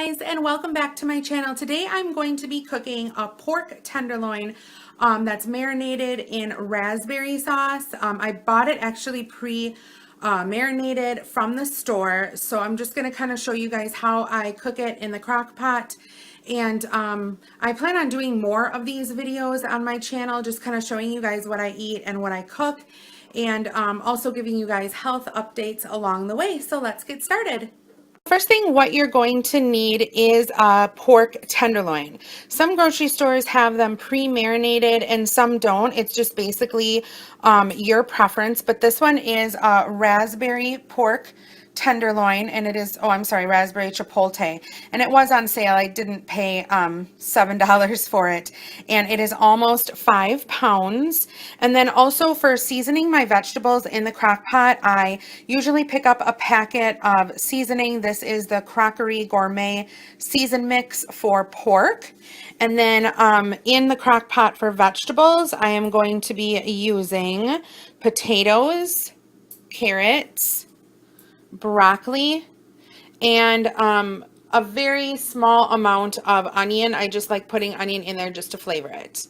Guys, and welcome back to my channel. Today I'm going to be cooking a pork tenderloin that's marinated in raspberry sauce. I bought it actually marinated from the store, so I'm just going to kind of show you guys how I cook it in the crock pot. And I plan on doing more of these videos on my channel, just kind of showing you guys what I eat and what I cook, and also giving you guys health updates along the way. So let's get started. First thing, what you're going to need is a pork tenderloin. Some grocery stores have them pre-marinated and some don't. It's just basically your preference, but this one is a raspberry pork tenderloin, and it is, raspberry chipotle, and it was on sale. I didn't pay $7 for it, and it is almost 5 pounds. And then also for seasoning my vegetables in the crock pot, I usually pick up a packet of seasoning. This is the Crockery Gourmet season mix for pork. And then in the crock pot for vegetables, I am going to be using potatoes, carrots, broccoli, and a very small amount of onion. I just like putting onion in there just to flavor it.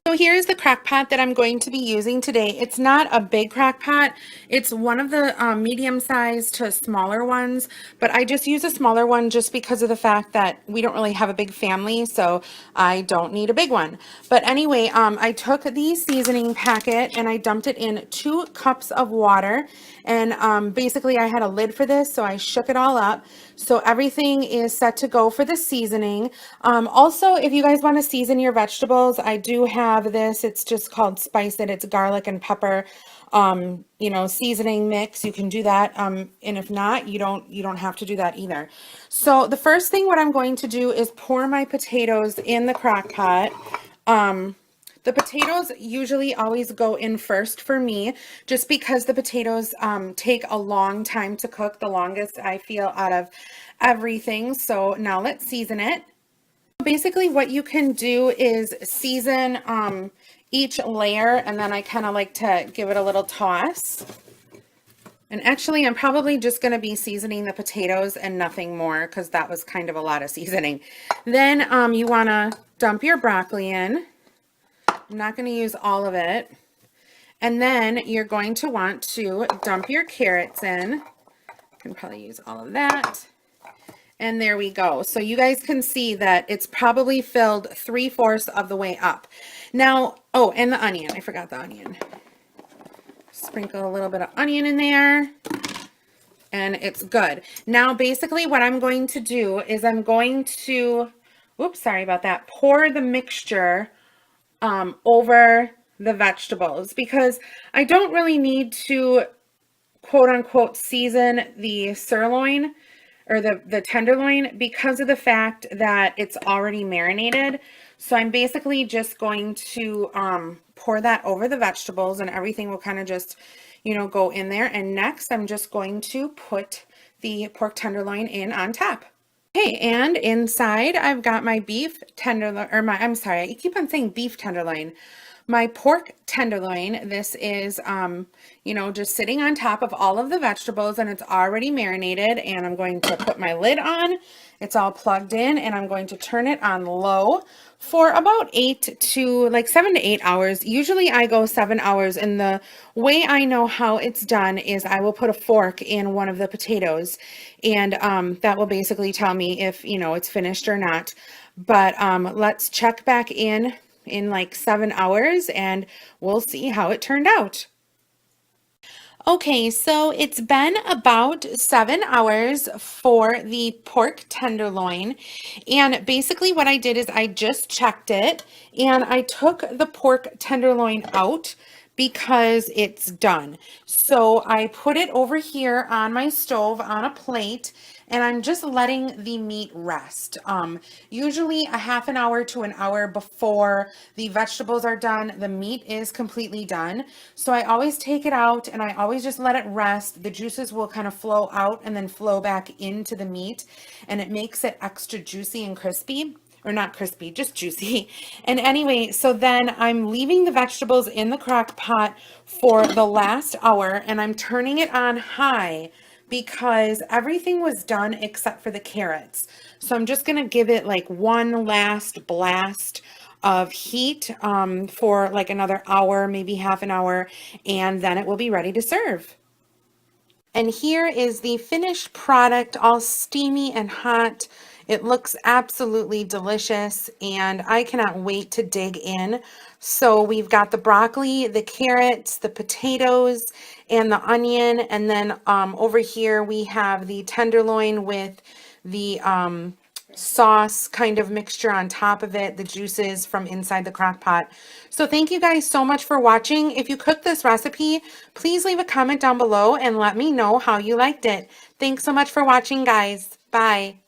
So here's the crock pot that I'm going to be using today. It's not a big crock pot. It's one of the medium-sized to smaller ones, but I just use a smaller one just because of the fact that we don't really have a big family, so I don't need a big one. But anyway, I took the seasoning packet and I dumped it in 2 cups of water, and basically I had a lid for this, so I shook it all up. So everything is set to go for the seasoning. Also, if you guys want to season your vegetables, I do have this. It's just called Spice It. It's garlic and pepper, seasoning mix. You can do that. And if not, you don't have to do that either. So the first thing what I'm going to do is pour my potatoes in the crock pot. The potatoes usually always go in first for me, just because the potatoes take a long time to cook, the longest I feel out of everything. So now let's season it. Basically what you can do is season each layer, and then I kind of like to give it a little toss. And actually I'm probably just going to be seasoning the potatoes and nothing more, because that was kind of a lot of seasoning. Then you want to dump your broccoli in. I'm not going to use all of it. And then you're going to want to dump your carrots in. I can probably use all of that. And there we go. So you guys can see that it's probably filled 3/4 of the way up. Now, oh, and the onion. I forgot the onion. Sprinkle a little bit of onion in there. And it's good. Now, basically what I'm going to do is I'm going to, oops, sorry about that, pour the mixture over the vegetables, because I don't really need to quote unquote season the sirloin or the tenderloin because of the fact that it's already marinated. So I'm basically just going to pour that over the vegetables, and everything will kind of just, go in there. And next I'm just going to put the pork tenderloin in on top. Okay, and inside I've got my beef tenderloin, or I keep on saying beef tenderloin. My pork tenderloin, this is, just sitting on top of all of the vegetables, and it's already marinated, and I'm going to put my lid on. It's all plugged in, and I'm going to turn it on low for about 7 to 8 hours. Usually I go 7 hours, and the way I know how it's done is I will put a fork in one of the potatoes, and that will basically tell me if, it's finished or not. But let's check back in like 7 hours, and we'll see how it turned out. Okay, so it's been about 7 hours for the pork tenderloin, and basically what I did is I just checked it, and I took the pork tenderloin out because it's done. So I put it over here on my stove on a plate, and I'm just letting the meat rest. Usually a half an hour to an hour before the vegetables are done, the meat is completely done. So I always take it out and I always just let it rest. The juices will kind of flow out and then flow back into the meat, and it makes it extra juicy and crispy. Or not crispy, just juicy. And anyway, so then I'm leaving the vegetables in the crock pot for the last hour, and I'm turning it on high because everything was done except for the carrots. So I'm just gonna give it like one last blast of heat for like another hour, maybe half an hour, and then it will be ready to serve. And here is the finished product, all steamy and hot. It looks absolutely delicious, and I cannot wait to dig in. So we've got the broccoli, the carrots, the potatoes, and the onion. And then over here we have the tenderloin with the sauce kind of mixture on top of it, the juices from inside the crock pot. So thank you guys so much for watching. If you cooked this recipe, please leave a comment down below and let me know how you liked it. Thanks so much for watching, guys. Bye.